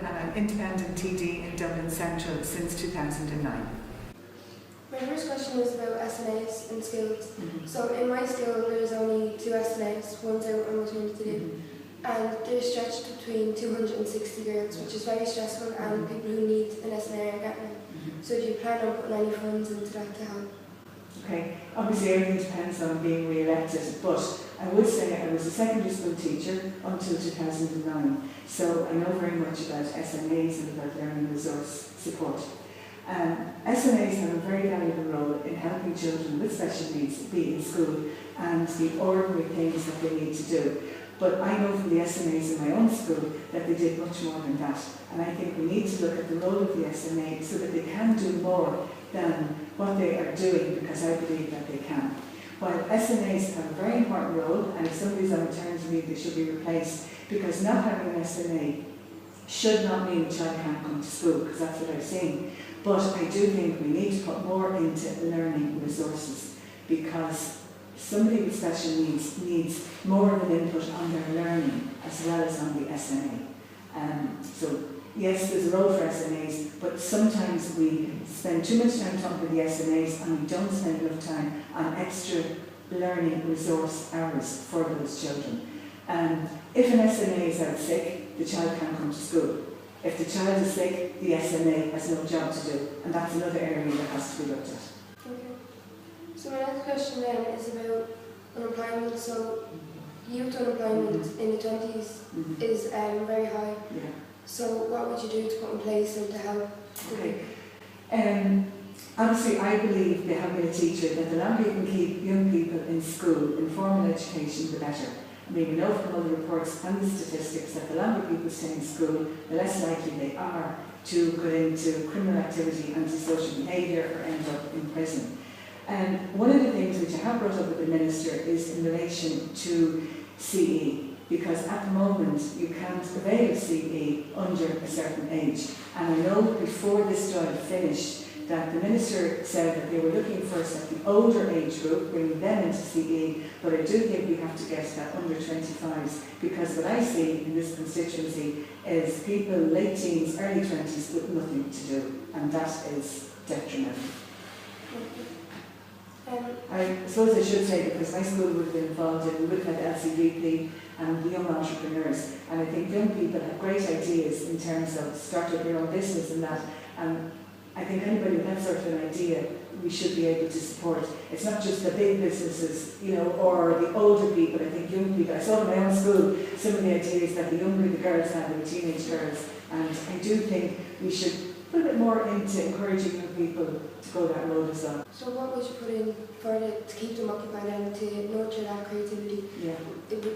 and an independent TD in Dublin Central since 2009. My first question is about SMAs and skills. So in my school there's only 2 SMAs, one's out and maternity leave, and they're stretched between 260 girls, which is very stressful, and people who need an SMA are getting it. So do you plan on putting any funds into that to help? Okay, obviously everything depends on being re-elected, but I would say I was a secondary school teacher until 2009, so I know very much about SMAs and about learning resource support. SMAs have a very valuable role in helping children with special needs be in school and the ordinary things that they need to do. But I know from the SMAs in my own school that they did much more than that. And I think we need to look at the role of the SMA so that they can do more than what they are doing, because I believe that they can. While SMAs have a very important role, and if somebody's on maternity leave, they should be replaced, because not having an SMA should not mean a child can't come to school, because that's what I've seen. But I do think we need to put more into learning resources, because somebody with special needs needs more of an input on their learning as well as on the SMA. So yes, there's a role for SMAs, but sometimes we spend too much time talking about the SMAs and we don't spend enough time on extra learning resource hours for those children. If an SMA is out sick, the child can't come to school. If the child is sick, the SMA has no job to do, and that's another area that has to be looked at. Okay. So my next question then is about unemployment. So youth unemployment in the 20s is very high. Yeah. So what would you do to put in place and to help? Okay. Obviously, I believe, having a teacher, that the longer you can keep young people in school, in formal education, the better. I mean, we know from all the reports and the statistics that the longer people stay in school, the less likely they are to go into criminal activity, antisocial behaviour, or end up in prison. And one of the things which I have brought up with the Minister is in relation to CE, because at the moment you can't avail of CE under a certain age. And I know before this drive finished that the Minister said that they were looking first at the older age group, bringing them into CE, but I do think we have to get that under 25s, because what I see in this constituency is people late teens, early 20s with nothing to do, and that is detrimental. I suppose I should say, because my school would have been involved in, we would have had LCVP and the young entrepreneurs, and I think young people have great ideas in terms of start up your own business and that, and I think anybody with that sort of an idea we should be able to support. It's not just the big businesses, you know, or the older people. I think young people, I saw in my own school some of the ideas that the younger the girls had, the teenage girls, and I do think we should put a bit more into encouraging young people to go that road as well. So what would you put in to keep them occupied and to nurture that creativity? Yeah.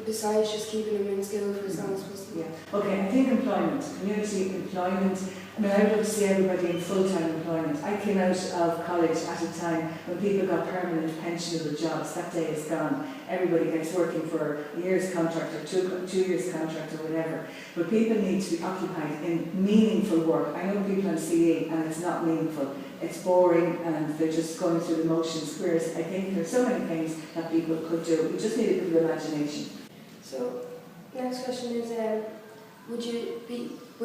Besides just keeping them in school for as long as possible? Yeah. Okay, I think employment, community employment. I mean, I would love to see everybody in full-time employment. I came out of college at a time when people got permanent pensionable jobs. That day is gone. Everybody gets working for a year's contract or two years contract or whatever. But people need to be occupied in meaningful work. I know people on CE and it's not meaningful. It's boring and they're just going through the motions. Whereas I think there's so many things that people could do. We just need a bit of imagination. So, next question is, would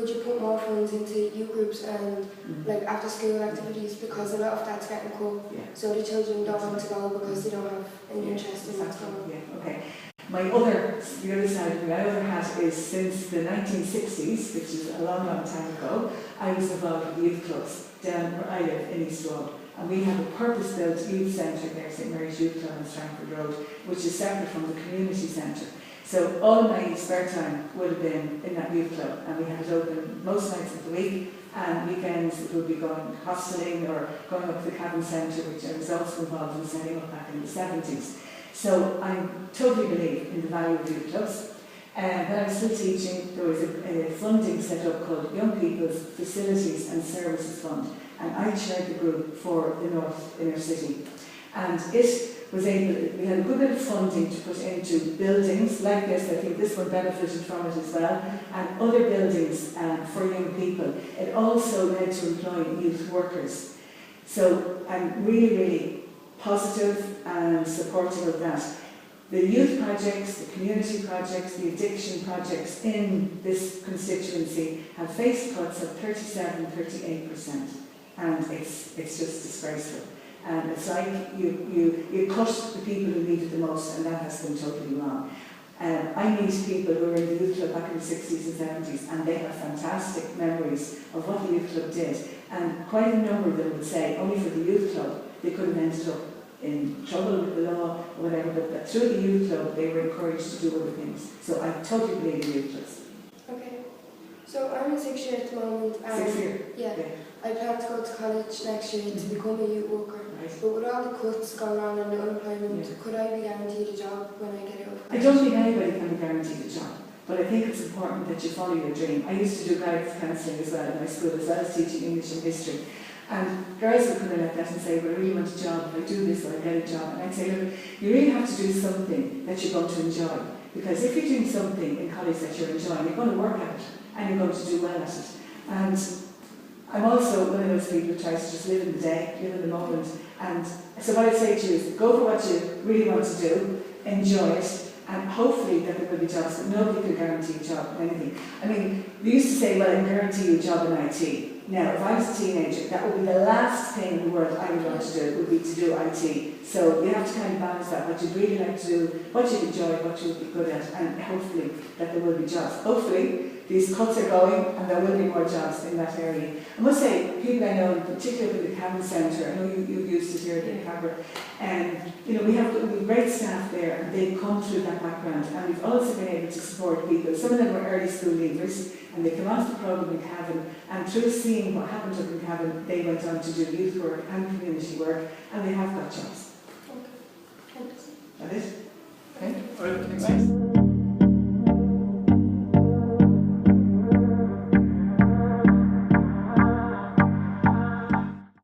you put more funds into youth groups and like after school activities, because a lot of that's getting cut. Yeah. So the children don't want to go because they don't have any interest in what's going on. Yeah. Okay. The other side of my other hat is since the 1960s, which is a long, long time ago, I was involved with youth clubs down where I live in East Road. And we have a purpose-built youth centre there, St Mary's Youth Club on Strangford Road, which is separate from the community centre. So all of my spare time would have been in that youth club, and we had it open most nights of the week, and weekends it would be going hosteling or going up to the cabin centre, which I was also involved in setting up back in the 70s. So I totally believe in the value of youth clubs. When I was still teaching, there was a funding set up called Young People's Facilities and Services Fund, and I chaired the group for the North Inner City. And it was we had a good bit of funding to put into buildings like this. I think this one benefited from it as well, and other buildings for young people. It also led to employing youth workers. So I'm really, really positive and supportive of that. the youth projects, the community projects, the addiction projects in this constituency have faced cuts of 37–38%, and it's just disgraceful. And it's like you cut the people who need it the most, and that has been totally wrong. I meet people who were in the youth club back in the 60s and 70s, and they have fantastic memories of what the youth club did. And quite a number of them would say, only for the youth club, they could have ended up in trouble with the law or whatever, but that through the youth club, they were encouraged to do other things. So I totally believe in youth clubs. Okay. So I'm in 6th year at the moment. And 6th year? Yeah. I plan to go to college next year to become a youth worker. Right. But with all the cuts going on and the unemployment, could I be guaranteed a job when I get out? I don't think anybody can be guaranteed a job, but I think it's important that you follow your dream. I used to do guidance counselling as well in my school, as well as teaching English and history. And girls would come in like that and say, well, I really want a job, if I do this, I'll get a job. And I'd say, look, you really have to do something that you're going to enjoy. Because if you're doing something in college that you're enjoying, you're going to work at it, and you're going to do well at it. And I'm also one of those people who tries to just live in the day, live in the moment. And so what I'd say to you is, go for what you really want to do, enjoy it, and hopefully that there will be jobs, but nobody can guarantee a job in anything. I mean, we used to say, well, I can guarantee you a job in IT. Now, if I was a teenager, that would be the last thing in the world I would want to do, would be to do IT. So you have to kind of balance that, what you'd really like to do, what you enjoy, what you would be good at, and hopefully that there will be jobs. Hopefully, these cuts are going and there will be more jobs in that area. I must say, people I know, particularly in the Cabra Centre, I know you used it here at Cabra, and we have great staff there, and they've come through that background, and we've also been able to support people. Some of them were early school leavers, and they came onto the programme in Cavan, and through seeing what happened up in Cavan, they went on to do youth work and community work, and they have got jobs.